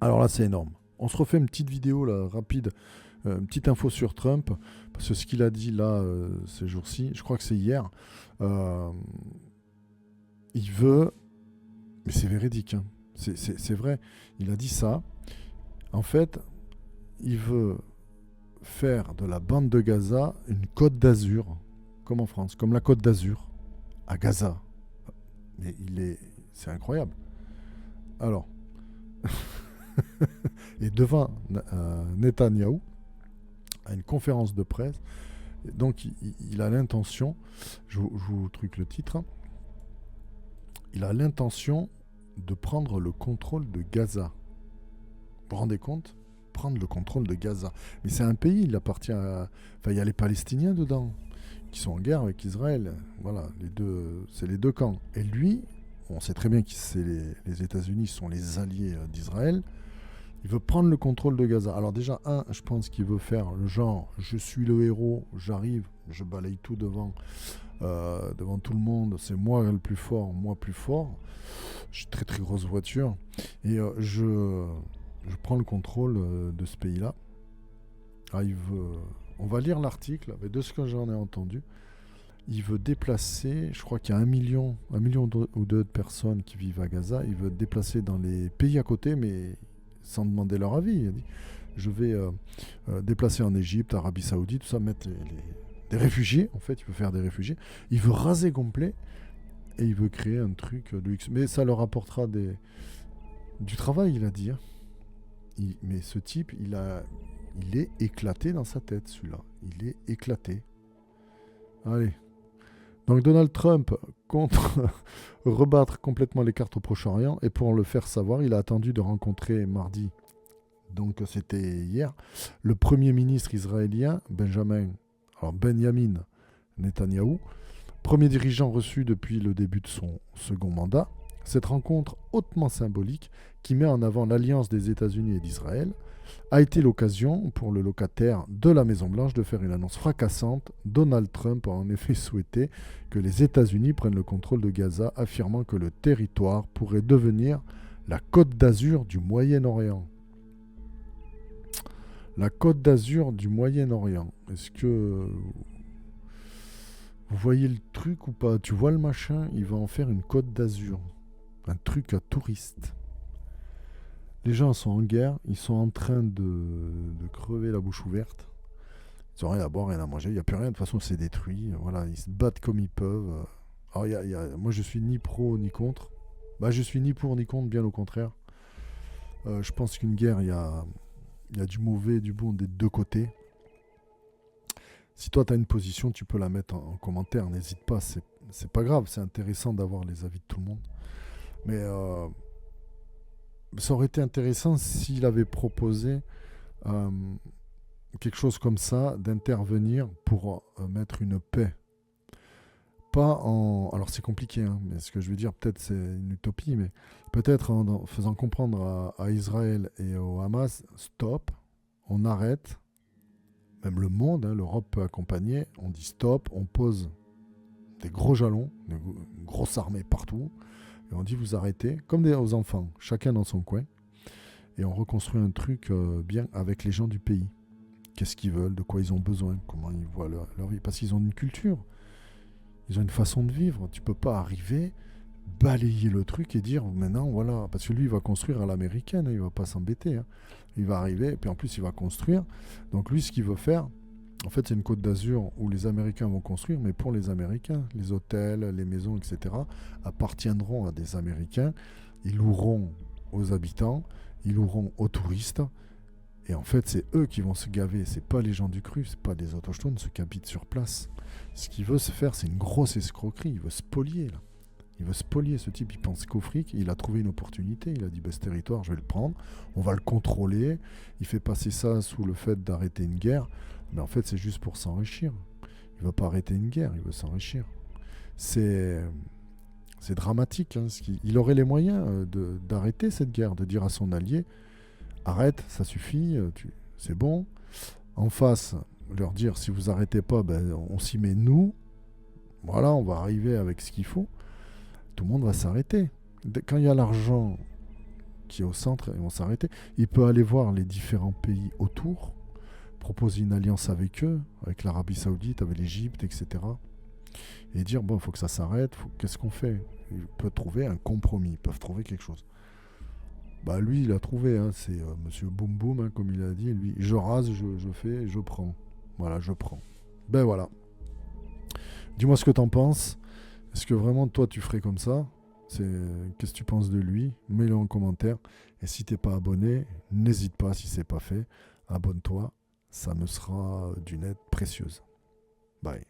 Alors là, c'est énorme. On se refait une petite vidéo là, rapide, une petite info sur Trump, parce que ce qu'il a dit là ces jours-ci, je crois que c'est hier, euh, il veut, mais c'est véridique, hein, c'est vrai, il a dit ça. En fait, il veut faire de la bande de Gaza une côte d'Azur, comme en France, comme la côte d'Azur, à Gaza. Mais c'est incroyable. Alors, et devant Netanyahou, à une conférence de presse, donc il a l'intention, je vous truc le titre, hein, il a l'intention de prendre le contrôle de Gaza. Vous vous rendez compte? Prendre le contrôle de Gaza. Mais c'est un pays, il appartient à... Enfin, il y a les Palestiniens dedans, qui sont en guerre avec Israël. Voilà, c'est les deux camps. Et lui, on sait très bien que les États-Unis sont les alliés d'Israël. Il veut prendre le contrôle de Gaza. Alors déjà, je pense qu'il veut faire le genre, je suis le héros, j'arrive, je balaye tout devant tout le monde, c'est moi le plus fort, moi plus fort. J'ai une très très grosse voiture. Et je prends le contrôle de ce pays-là. On va lire l'article, mais de ce que j'en ai entendu, il veut déplacer, je crois qu'il y a un million ou deux de personnes qui vivent à Gaza, il veut déplacer dans les pays à côté, mais sans demander leur avis. Il a dit, je vais déplacer en Égypte, Arabie Saoudite, tout ça, mettre des réfugiés, en fait, il veut faire des réfugiés. Il veut raser complet et il veut créer un truc de luxe. Mais ça leur apportera du travail, il a dit. Hein. Mais ce type, il est éclaté dans sa tête, celui-là. Il est éclaté. Allez. Donc Donald Trump compte rebattre complètement les cartes au Proche-Orient et pour le faire savoir, il a attendu de rencontrer mardi, donc c'était hier, le Premier ministre israélien Benjamin Netanyahou, premier dirigeant reçu depuis le début de son second mandat. Cette rencontre hautement symbolique qui met en avant l'alliance des États-Unis et d'Israël a été l'occasion pour le locataire de la Maison-Blanche de faire une annonce fracassante. Donald Trump a en effet souhaité que les États-Unis prennent le contrôle de Gaza, affirmant que le territoire pourrait devenir la Côte d'Azur du Moyen-Orient. La Côte d'Azur du Moyen-Orient. Est-ce que vous voyez le truc ou pas? Tu vois le machin? Il va en faire une Côte d'Azur. Un truc à touristes. Les gens sont en guerre, ils sont en train de crever la bouche ouverte. Ils n'ont rien à boire, rien à manger, il n'y a plus rien, de toute façon c'est détruit. Voilà, ils se battent comme ils peuvent. Alors, moi je suis ni pro ni contre. Bah, je suis ni pour ni contre, bien au contraire. Je pense qu'une guerre, il y a du mauvais et du bon des deux côtés. Si toi tu as une position, tu peux la mettre en commentaire, n'hésite pas, c'est pas grave, c'est intéressant d'avoir les avis de tout le monde. Mais ça aurait été intéressant s'il avait proposé euh, quelque chose comme ça, d'intervenir pour mettre une paix. Pas en... Alors c'est compliqué, hein, mais ce que je veux dire, peut-être c'est une utopie, mais peut-être en faisant comprendre à Israël et au Hamas, stop, on arrête, même le monde, hein, l'Europe peut accompagner, on dit stop, on pose des gros jalons, une grosse armée partout, et on dit vous arrêtez, comme aux enfants, chacun dans son coin, et on reconstruit un truc bien avec les gens du pays. Qu'est-ce qu'ils veulent, de quoi ils ont besoin, comment ils voient leur vie. Parce qu'ils ont une culture, ils ont une façon de vivre. Tu peux pas arriver, balayer le truc et dire maintenant voilà, parce que lui il va construire à l'américaine, hein, il va pas s'embêter. Hein. Il va arriver, et puis en plus il va construire. Donc lui ce qu'il veut faire, en fait c'est une côte d'Azur où les Américains vont construire, mais pour les Américains, les hôtels, les maisons, etc. appartiendront à des Américains. Ils loueront aux habitants, ils loueront aux touristes. Et en fait, c'est eux qui vont se gaver. C'est pas les gens du cru, c'est pas des autochtones, ceux qui habitent sur place. Ce qu'il veut se faire, c'est une grosse escroquerie. Il veut spolier, là. Il veut spolier. Ce type, il pense qu'au fric. Il a trouvé une opportunité. Il a dit, ce territoire, je vais le prendre. On va le contrôler. Il fait passer ça sous le fait d'arrêter une guerre. Mais en fait, c'est juste pour s'enrichir. Il veut pas arrêter une guerre, il veut s'enrichir. C'est dramatique. Hein, il aurait les moyens d'arrêter cette guerre, de dire à son allié, arrête, ça suffit, c'est bon. En face, leur dire si vous arrêtez pas, on s'y met nous. Voilà, on va arriver avec ce qu'il faut. Tout le monde va s'arrêter. Quand il y a l'argent qui est au centre, ils vont s'arrêter. Il peut aller voir les différents pays autour, proposer une alliance avec eux, avec l'Arabie Saoudite, avec l'Égypte, etc. Et dire, bon, il faut que ça s'arrête, qu'est-ce qu'on fait? Ils peuvent trouver un compromis, ils peuvent trouver quelque chose. Bah lui, il a trouvé, hein, c'est Monsieur Boum Boum, hein, comme il a dit, lui, je rase, je fais, je prends. Voilà, je prends. Ben voilà. Dis-moi ce que t'en penses. Est-ce que vraiment toi tu ferais comme ça? Qu'est-ce que tu penses de lui? Mets-le en commentaire. Et si t'es pas abonné, n'hésite pas si c'est pas fait. Abonne-toi, ça me sera d'une aide précieuse. Bye.